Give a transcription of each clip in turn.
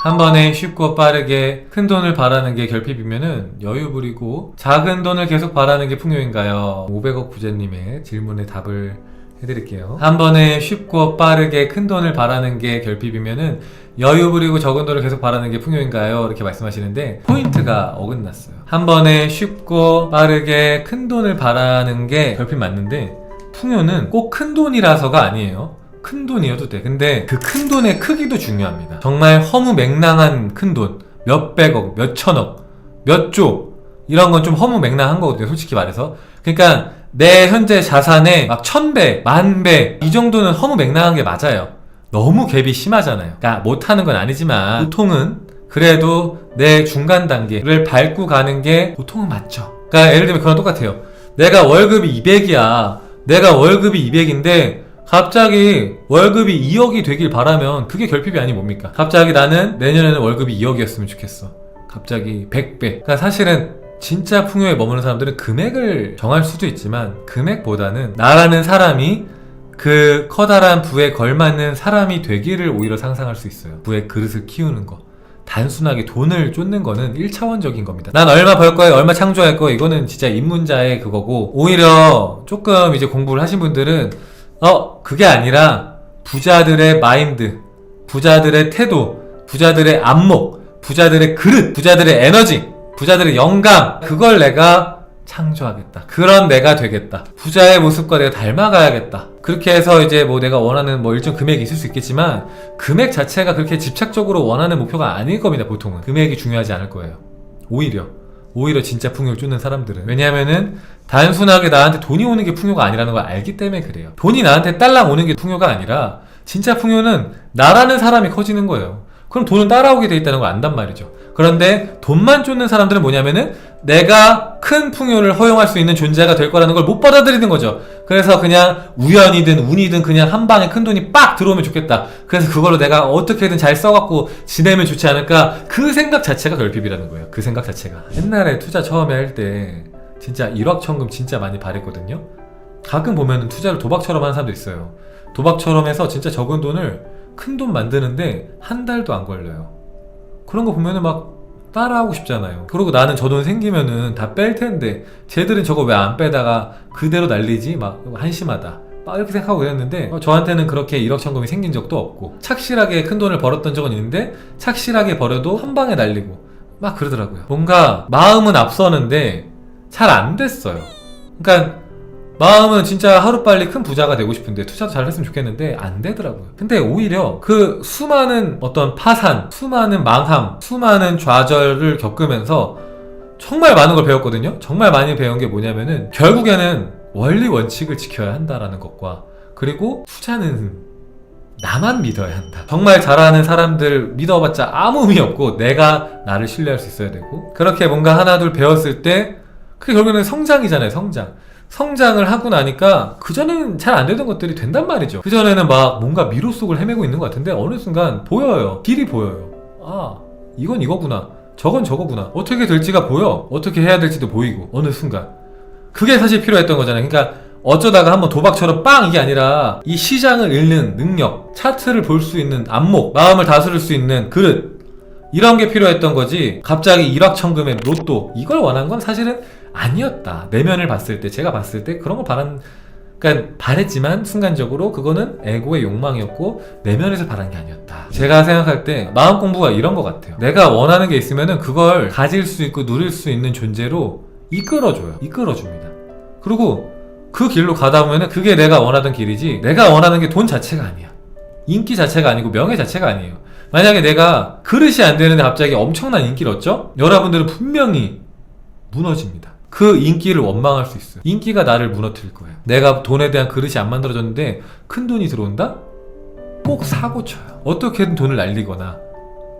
한 번에 쉽고 빠르게 큰 돈을 바라는 게 결핍이면은 여유 부리고 작은 돈을 계속 바라는 게 풍요인가요? 500억 부자님의 질문에 답을 해드릴게요. 한 번에 쉽고 빠르게 큰 돈을 바라는 게 결핍이면은 여유 부리고 적은 돈을 계속 바라는 게 풍요인가요? 이렇게 말씀하시는데 포인트가 어긋났어요. 한 번에 쉽고 빠르게 큰 돈을 바라는 게 결핍 맞는데 풍요는 꼭 큰 돈이라서가 아니에요. 큰 돈이어도 돼. 근데 그 큰 돈의 크기도 중요합니다. 정말 허무맹랑한 큰 돈, 몇백억, 몇천억, 몇 조 이런 건 좀 허무맹랑한 거거든요, 솔직히 말해서. 그러니까 내 현재 자산의 막 1000배, 10,000배 이 정도는 허무맹랑한 게 맞아요. 너무 갭이 심하잖아요. 그러니까 못하는 건 아니지만 보통은 그래도 내 중간 단계를 밟고 가는 게 보통은 맞죠. 그러니까 예를 들면 그런 똑같아요. 내가 월급이 200이야. 내가 월급이 200인데 갑자기 월급이 2억이 되길 바라면 그게 결핍이 아니 뭡니까? 갑자기 나는 내년에는 월급이 2억이었으면 좋겠어. 갑자기 100배. 그러니까 사실은 진짜 풍요에 머무는 사람들은 금액을 정할 수도 있지만 금액보다는 나라는 사람이 그 커다란 부에 걸맞는 사람이 되기를 오히려 상상할 수 있어요. 부의 그릇을 키우는 거. 단순하게 돈을 쫓는 거는 1차원적인 겁니다. 난 얼마 벌 거야, 얼마 창조할 거야, 이거는 진짜 입문자의 그거고, 오히려 조금 이제 공부를 하신 분들은 그게 아니라 부자들의 마인드, 부자들의 태도, 부자들의 안목, 부자들의 그릇, 부자들의 에너지, 부자들의 영감, 그걸 내가 창조하겠다. 그런 내가 되겠다. 부자의 모습과 내가 닮아가야겠다. 그렇게 해서 이제 뭐 내가 원하는 뭐 일정 금액이 있을 수 있겠지만 금액 자체가 그렇게 집착적으로 원하는 목표가 아닐 겁니다. 보통은 금액이 중요하지 않을 거예요. 오히려 진짜 풍요를 쫓는 사람들은. 왜냐하면은 단순하게 나한테 돈이 오는 게 풍요가 아니라는 걸 알기 때문에 그래요. 돈이 나한테 딸랑 오는 게 풍요가 아니라 진짜 풍요는 나라는 사람이 커지는 거예요. 그럼 돈은 따라오게 돼 있다는 걸 안단 말이죠. 그런데 돈만 쫓는 사람들은 뭐냐면은 내가 큰 풍요를 허용할 수 있는 존재가 될 거라는 걸 못 받아들이는 거죠. 그래서 그냥 우연이든 운이든 그냥 한 방에 큰 돈이 빡 들어오면 좋겠다. 그래서 그걸로 내가 어떻게든 잘 써갖고 지내면 좋지 않을까. 그 생각 자체가 결핍이라는 거예요. 그 생각 자체가. 옛날에 투자 처음에 할 때 진짜 일확천금 진짜 많이 바랬거든요. 가끔 보면은 투자를 도박처럼 하는 사람도 있어요. 도박처럼 해서 진짜 적은 돈을 큰 돈 만드는데 한 달도 안 걸려요. 그런 거 보면은 막 따라하고 싶잖아요. 그리고 나는 저 돈 생기면은 다 뺄 텐데 쟤들은 저거 왜 안 빼다가 그대로 날리지? 막 한심하다. 막 이렇게 생각하고 그랬는데 저한테는 그렇게 1억 천금이 생긴 적도 없고 착실하게 큰 돈을 벌었던 적은 있는데 착실하게 벌어도 한 방에 날리고 막 그러더라고요. 뭔가 마음은 앞서는데 잘 안 됐어요. 그러니까 마음은 진짜 하루빨리 큰 부자가 되고 싶은데 투자도 잘 했으면 좋겠는데 안 되더라고요. 근데 오히려 그 수많은 어떤 파산, 수많은 망함, 수많은 좌절을 겪으면서 정말 많은 걸 배웠거든요. 정말 많이 배운 게 뭐냐면은 결국에는 원리 원칙을 지켜야 한다라는 것과 그리고 투자는 나만 믿어야 한다. 정말 잘하는 사람들 믿어봤자 아무 의미 없고 내가 나를 신뢰할 수 있어야 되고 그렇게 뭔가 하나둘 배웠을 때 그게 결국에는 성장이잖아요. 성장을 하고 나니까 그전에는 잘 안 되던 것들이 된단 말이죠. 그전에는 막 뭔가 미로 속을 헤매고 있는 것 같은데 어느 순간 보여요. 길이 보여요. 아, 이건 이거구나. 저건 저거구나. 어떻게 될지가 보여. 어떻게 해야 될지도 보이고 어느 순간. 그게 사실 필요했던 거잖아요. 그러니까 어쩌다가 한번 도박처럼 빵 이게 아니라 이 시장을 읽는 능력, 차트를 볼 수 있는 안목, 마음을 다스릴 수 있는 그릇 이런 게 필요했던 거지. 갑자기 일확천금의 로또 이걸 원한 건 사실은 아니었다. 내면을 봤을 때 제가 봤을 때 그런 거 그러니까 바랬지만 순간적으로 그거는 에고의 욕망이었고 내면에서 바란 게 아니었다. 제가 생각할 때 마음 공부가 이런 것 같아요. 내가 원하는 게 있으면은 그걸 가질 수 있고 누릴 수 있는 존재로 이끌어줍니다. 그리고 그 길로 가다 보면은 그게 내가 원하던 길이지 내가 원하는 게 돈 자체가 아니야. 인기 자체가 아니고 명예 자체가 아니에요. 만약에 내가 그릇이 안 되는데 갑자기 엄청난 인기를 얻죠? 여러분들은 분명히 무너집니다. 그 인기를 원망할 수 있어요. 인기가 나를 무너뜨릴 거예요. 내가 돈에 대한 그릇이 안 만들어졌는데 큰 돈이 들어온다? 꼭 사고 쳐요. 어떻게든 돈을 날리거나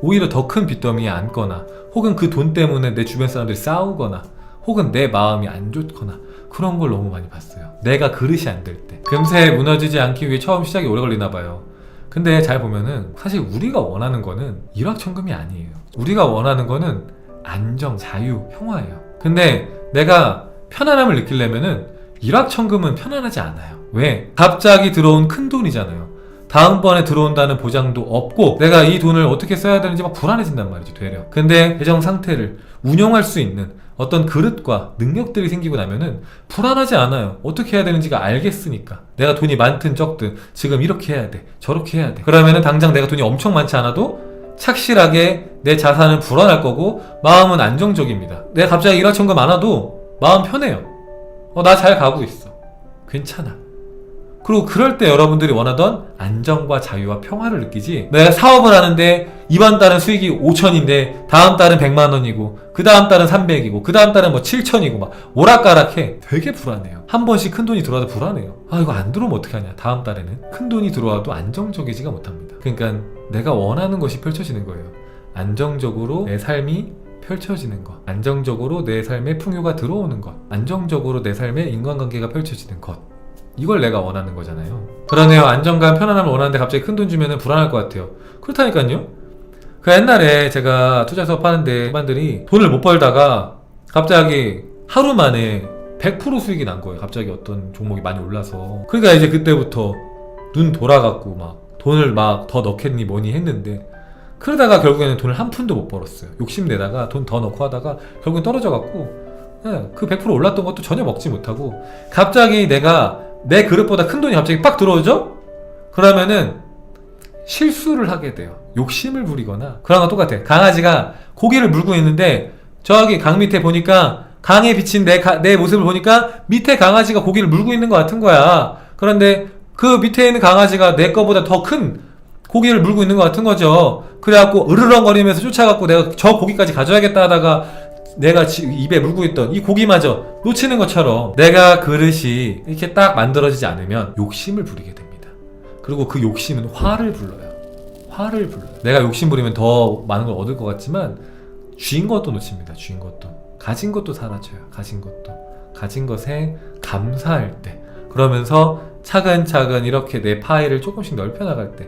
오히려 더 큰 빚더미에 앉거나 혹은 그 돈 때문에 내 주변 사람들이 싸우거나 혹은 내 마음이 안 좋거나 그런 걸 너무 많이 봤어요. 내가 그릇이 안 될 때. 금세 무너지지 않기 위해 처음 시작이 오래 걸리나 봐요. 근데 잘 보면은 사실 우리가 원하는 거는 일확천금이 아니에요. 우리가 원하는 거는 안정, 자유, 평화예요. 근데 내가 편안함을 느끼려면은 일확천금은 편안하지 않아요. 왜? 갑자기 들어온 큰 돈이잖아요. 다음번에 들어온다는 보장도 없고 내가 이 돈을 어떻게 써야 되는지 막 불안해진단 말이죠, 되려. 근데 계정 상태를 운용할 수 있는 어떤 그릇과 능력들이 생기고 나면은 불안하지 않아요. 어떻게 해야 되는지가 알겠으니까. 내가 돈이 많든 적든 지금 이렇게 해야 돼, 저렇게 해야 돼. 그러면은 당장 내가 돈이 엄청 많지 않아도 착실하게 내 자산은 불어날 거고 마음은 안정적입니다. 내가 갑자기 일확천금 많아도 마음 편해요. 나 잘 가고 있어, 괜찮아. 그리고 그럴 때 여러분들이 원하던 안정과 자유와 평화를 느끼지, 내가 사업을 하는데 이번 달은 수익이 5천인데 다음 달은 100만 원이고 그 다음 달은 300이고 그 다음 달은 뭐 7천이고 막 오락가락해. 되게 불안해요. 한 번씩 큰 돈이 들어와도 불안해요. 이거 안 들어오면 어떻게 하냐. 다음 달에는 큰 돈이 들어와도 안정적이지가 못합니다. 그러니까 내가 원하는 것이 펼쳐지는 거예요. 안정적으로 내 삶이 펼쳐지는 것, 안정적으로 내 삶에 풍요가 들어오는 것, 안정적으로 내 삶에 인간관계가 펼쳐지는 것, 이걸 내가 원하는 거잖아요. 그러네요. 안정감, 편안함을 원하는데 갑자기 큰 돈 주면은 불안할 것 같아요. 그렇다니까요. 그 옛날에 제가 투자 사업 하는데 사람들이 돈을 못 벌다가 갑자기 하루 만에 100% 수익이 난 거예요. 갑자기 어떤 종목이 많이 올라서. 그러니까 이제 그때부터 눈 돌아갔고 막 돈을 막 더 넣겠니 뭐니 했는데, 그러다가 결국에는 돈을 한 푼도 못 벌었어요. 욕심내다가 돈 더 넣고 하다가 결국엔 떨어져갖고 그 100% 올랐던 것도 전혀 먹지 못하고, 갑자기 내가 내 그릇보다 큰 돈이 갑자기 빡 들어오죠? 그러면은 실수를 하게 돼요. 욕심을 부리거나. 그런 거 똑같아. 강아지가 고기를 물고 있는데 저기 강 밑에 보니까, 강에 비친 내 모습을 보니까 밑에 강아지가 고기를 물고 있는 것 같은 거야. 그런데 그 밑에 있는 강아지가 내 거보다 더 큰 고기를 물고 있는 것 같은 거죠. 그래갖고 으르렁거리면서 쫓아갖고 내가 저 고기까지 가져야겠다 하다가 내가 입에 물고 있던 이 고기마저 놓치는 것처럼, 내가 그릇이 이렇게 딱 만들어지지 않으면 욕심을 부리게 됩니다. 그리고 그 욕심은 화를 불러요. 화를 불러요. 내가 욕심 부리면 더 많은 걸 얻을 것 같지만 쥔 것도 놓칩니다. 쥔 것도. 가진 것도 사라져요. 가진 것도. 가진 것에 감사할 때, 그러면서 차근차근 이렇게 내 파일을 조금씩 넓혀나갈 때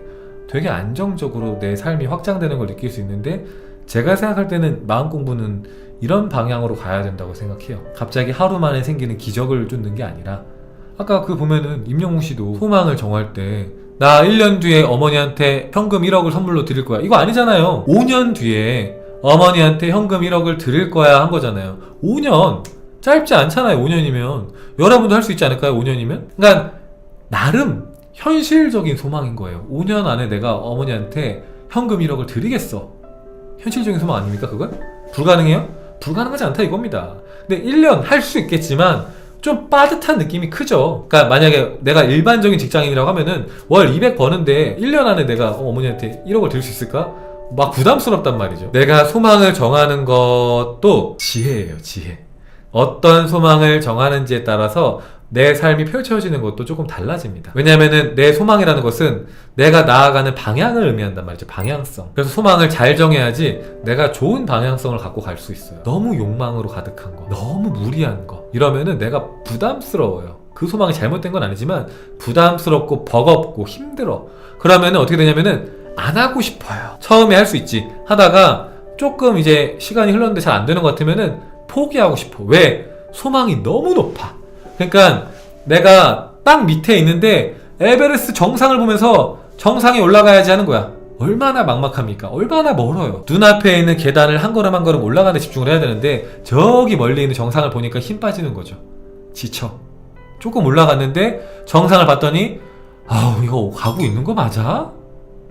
되게 안정적으로 내 삶이 확장되는 걸 느낄 수 있는데, 제가 생각할 때는 마음 공부는 이런 방향으로 가야 된다고 생각해요. 갑자기 하루 만에 생기는 기적을 쫓는 게 아니라, 아까 그 보면은 임영웅 씨도 소망을 정할 때 나 1년 뒤에 어머니한테 현금 1억을 선물로 드릴 거야, 이거 아니잖아요. 5년 뒤에 어머니한테 현금 1억을 드릴 거야 한 거잖아요. 5년 짧지 않잖아요. 5년이면 여러분도 할 수 있지 않을까요? 5년이면. 그러니까 나름 현실적인 소망인 거예요. 5년 안에 내가 어머니한테 현금 1억을 드리겠어. 현실적인 소망 아닙니까 그건? 불가능해요? 불가능하지 않다 이겁니다. 근데 1년 할 수 있겠지만 좀 빠듯한 느낌이 크죠. 그러니까 만약에 내가 일반적인 직장인이라고 하면은 월 200 버는데 1년 안에 내가 어머니한테 1억을 드릴 수 있을까? 막 부담스럽단 말이죠. 내가 소망을 정하는 것도 지혜예요, 지혜. 어떤 소망을 정하는지에 따라서 내 삶이 펼쳐지는 것도 조금 달라집니다. 왜냐면은 내 소망이라는 것은 내가 나아가는 방향을 의미한단 말이죠. 방향성. 그래서 소망을 잘 정해야지 내가 좋은 방향성을 갖고 갈 수 있어요. 너무 욕망으로 가득한 거, 너무 무리한 거, 이러면은 내가 부담스러워요. 그 소망이 잘못된 건 아니지만 부담스럽고 버겁고 힘들어. 그러면은 어떻게 되냐면은 안 하고 싶어요. 처음에 할 수 있지 하다가 조금 이제 시간이 흘렀는데 잘 안 되는 것 같으면은 포기하고 싶어. 왜? 소망이 너무 높아. 그러니까 내가 딱 밑에 있는데 에베레스트 정상을 보면서 정상에 올라가야지 하는 거야. 얼마나 막막합니까? 얼마나 멀어요. 눈앞에 있는 계단을 한 걸음 한 걸음 올라가는 데 집중을 해야 되는데 저기 멀리 있는 정상을 보니까 힘 빠지는 거죠. 지쳐. 조금 올라갔는데 정상을 봤더니 아우 이거 가고 있는 거 맞아?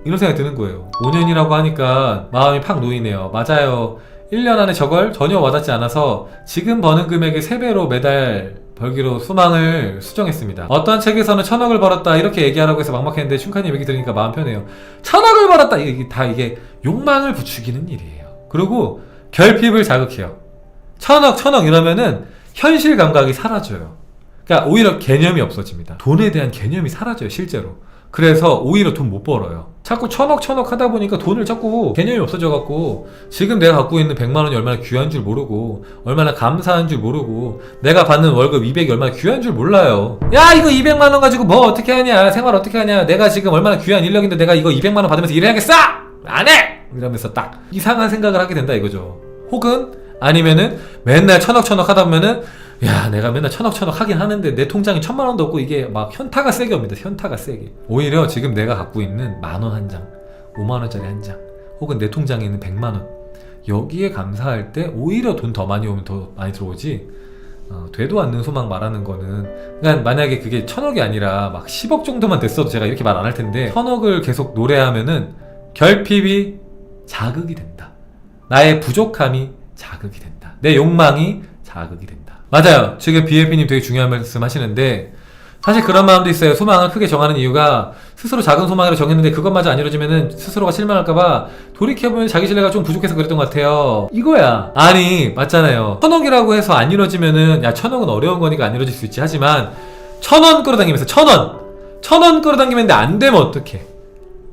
이런 생각이 드는 거예요. 5년이라고 하니까 마음이 팍 놓이네요. 맞아요. 1년 안에 저걸 전혀 와닿지 않아서 지금 버는 금액의 3배로 매달 벌기로 소망을 수정했습니다. 어떤 책에서는 1000억을 벌었다 이렇게 얘기하라고 해서 막막했는데 춘카님 얘기 들으니까 마음 편해요. 1000억을 벌었다! 이게 욕망을 부추기는 일이에요. 그리고 결핍을 자극해요. 1000억 이러면은 현실 감각이 사라져요. 그러니까 오히려 개념이 없어집니다. 돈에 대한 개념이 사라져요, 실제로. 그래서 오히려 돈 못 벌어요. 자꾸 1000억 하다 보니까 돈을 자꾸 개념이 없어져갖고 지금 내가 갖고 있는 100만원이 얼마나 귀한 줄 모르고 얼마나 감사한 줄 모르고 내가 받는 월급 200이 얼마나 귀한 줄 몰라요. 야 이거 200만원 가지고 뭐 어떻게 하냐, 생활 어떻게 하냐, 내가 지금 얼마나 귀한 인력인데 내가 이거 200만원 받으면서 일해야겠어? 안 해! 이러면서 딱 이상한 생각을 하게 된다 이거죠. 혹은 아니면은 맨날 1000억 하다 보면은 야, 내가 맨날 천억 하긴 하는데 내 통장에 1000만 원도 없고 이게 막 현타가 세게 옵니다. 현타가 세게. 오히려 지금 내가 갖고 있는 10,000원 한 장, 5만 원짜리 한 장, 혹은 내 통장에 있는 100만 원, 여기에 감사할 때 오히려 돈 더 많이 오면 더 많이 들어오지. 되도 않는 소망 말하는 거는, 그러니까 만약에 그게 1000억이 아니라 막 10억 정도만 됐어도 제가 이렇게 말 안 할 텐데, 1000억을 계속 노래하면은 결핍이 자극이 된다. 나의 부족함이 자극이 된다. 내 욕망이 자극이 된다. 맞아요. 지금 BFP님 되게 중요한 말씀 하시는데, 사실 그런 마음도 있어요. 소망을 크게 정하는 이유가 스스로 작은 소망으로 정했는데 그것마저 안 이루어지면은 스스로가 실망할까봐 돌이켜보면 자기 신뢰가 좀 부족해서 그랬던 것 같아요. 이거야. 아니, 맞잖아요. 1000억이라고 해서 안 이루어지면은, 야, 1000억은 어려운 거니까 안 이루어질 수 있지. 하지만 1000원 끌어당기면서 1000원 끌어당기면 안 되면 어떡해.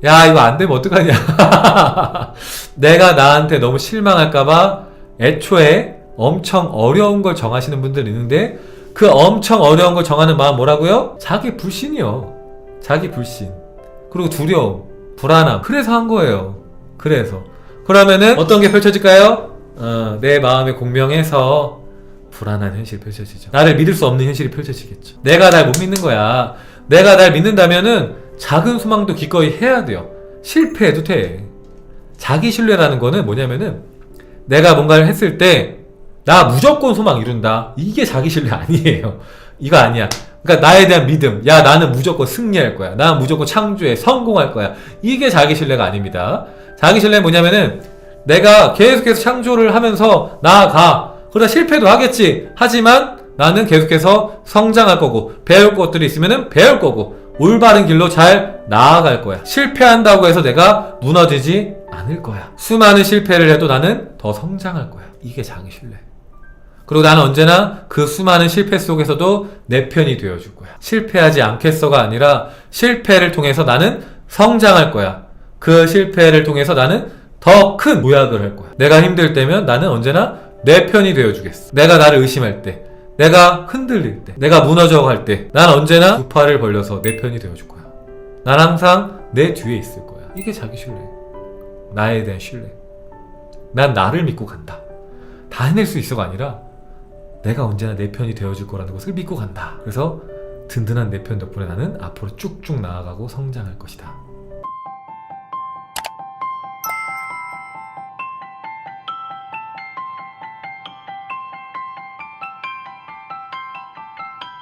야, 이거 안 되면 어떡하냐. 내가 나한테 너무 실망할까봐 애초에 엄청 어려운 걸 정하시는 분들 있는데, 그 엄청 어려운 걸 정하는 마음 뭐라고요? 자기 불신이요. 자기 불신. 그리고 두려움, 불안함. 그래서 한 거예요. 그래서. 그러면은 어떤 게 펼쳐질까요? 내 마음의 공명에서 불안한 현실이 펼쳐지죠. 나를 믿을 수 없는 현실이 펼쳐지겠죠. 내가 날 못 믿는 거야. 내가 날 믿는다면은 작은 소망도 기꺼이 해야 돼요. 실패해도 돼. 자기 신뢰라는 거는 뭐냐면은, 내가 뭔가를 했을 때 나 무조건 소망 이룬다. 이게 자기 신뢰 아니에요. 이거 아니야. 그러니까 나에 대한 믿음. 야, 나는 무조건 승리할 거야. 나는 무조건 창조에 성공할 거야. 이게 자기 신뢰가 아닙니다. 자기 신뢰는 뭐냐면은, 내가 계속해서 창조를 하면서 나아가. 그러다 실패도 하겠지. 하지만 나는 계속해서 성장할 거고, 배울 것들이 있으면은 배울 거고, 올바른 길로 잘 나아갈 거야. 실패한다고 해서 내가 무너지지 않을 거야. 수많은 실패를 해도 나는 더 성장할 거야. 이게 자기 신뢰. 그리고 나는 언제나 그 수많은 실패 속에서도 내 편이 되어줄 거야. 실패하지 않겠어가 아니라, 실패를 통해서 나는 성장할 거야. 그 실패를 통해서 나는 더 큰 모약을 할 거야. 내가 힘들 때면 나는 언제나 내 편이 되어주겠어. 내가 나를 의심할 때, 내가 흔들릴 때, 내가 무너져 갈 때, 난 언제나 두 팔을 벌려서 내 편이 되어줄 거야. 난 항상 내 뒤에 있을 거야. 이게 자기 신뢰. 나에 대한 신뢰. 난 나를 믿고 간다. 다 해낼 수 있어가 아니라, 내가 언제나 내 편이 되어줄 거라는 것을 믿고 간다. 그래서 든든한 내 편 덕분에 나는 앞으로 쭉쭉 나아가고 성장할 것이다.